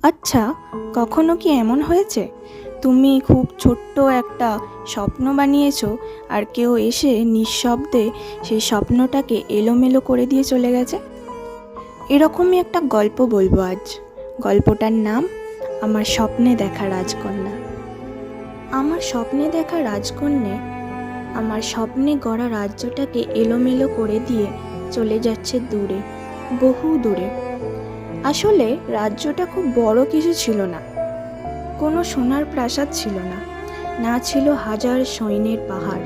আচ্ছা, কখনো কি এমন হয়েছে তুমি খুব ছোট্ট একটা স্বপ্ন বানিয়েছো আর কেউ এসে নিঃশব্দে সেই স্বপ্নটাকে এলোমেলো করে দিয়ে চলে গেছে? এরকমই একটা গল্প বলবো আজ। গল্পটার নাম আমার স্বপ্নে দেখা রাজকন্যা। আমার স্বপ্নে দেখা রাজকন্যা আমার স্বপ্নে গড়া রাজ্যটাকে এলোমেলো করে দিয়ে চলে যাচ্ছে দূরে, বহু দূরে। আসলে রাজ্যটা খুব বড় কিছু ছিল না, কোনো সোনার প্রাসাদ ছিল না, না ছিল হাজার সৈন্যের পাহাড়।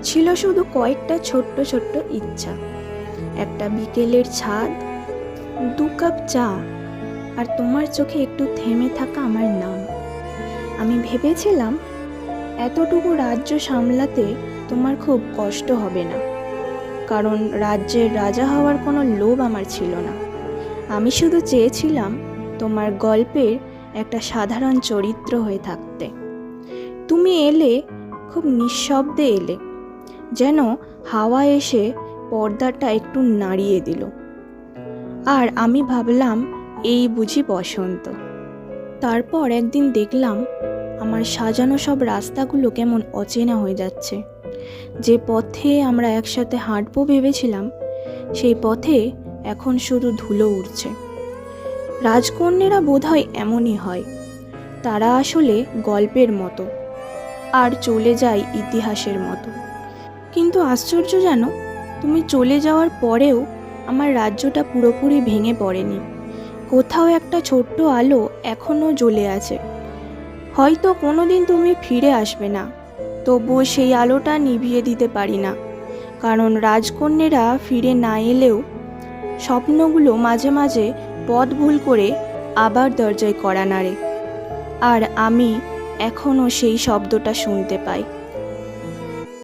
ছিল শুধু কয়েকটা ছোট্ট ছোট্ট ইচ্ছা, একটা বিকেলের ছাদ, 2 কাপ চা, আর তোমার চোখে একটু থেমে থাকা আমার নাম। আমি ভেবেছিলাম এতটুকু রাজ্য সামলাতে তোমার খুব কষ্ট হবে না, কারণ রাজ্যের রাজা হওয়ার কোনো লোভ আমার ছিল না। আমি শুধু চেয়েছিলাম তোমার গল্পের একটা সাধারণ চরিত্র হয়ে থাকতে। তুমি এলে, খুব নিঃশব্দে এলে, যেন হাওয়া এসে পর্দাটা একটু নাড়িয়ে দিল। আর আমি ভাবলাম এই বুঝি বসন্ত। তারপর একদিন দেখলাম আমার সাজানো সব রাস্তাগুলো কেমন অচেনা হয়ে যাচ্ছে। যে পথে আমরা একসাথে হাঁটবো ভেবেছিলাম, সেই পথে এখন শুধু ধুলো উড়ছে। রাজকন্যারা বোধহয় এমনই হয়, তারা আসলে গল্পের মতো আর চলে যায় ইতিহাসের মতো। কিন্তু আশ্চর্য জানো, তুমি চলে যাওয়ার পরেও আমার রাজ্যটা পুরোপুরি ভেঙে পড়েনি। কোথাও একটা ছোট্ট আলো এখনও জ্বলে আছে। হয়তো কোনো দিন তুমি ফিরে আসবে না, তবুও সেই আলোটা নিভিয়ে দিতে পারি না, কারণ রাজকন্যারা ফিরে না এলেও স্বপ্নগুলো মাঝে মাঝে পথ ভুল করে আবার দরজায় কড়া নাড়ে। আর আমি এখনও সেই শব্দটা শুনতে পাই।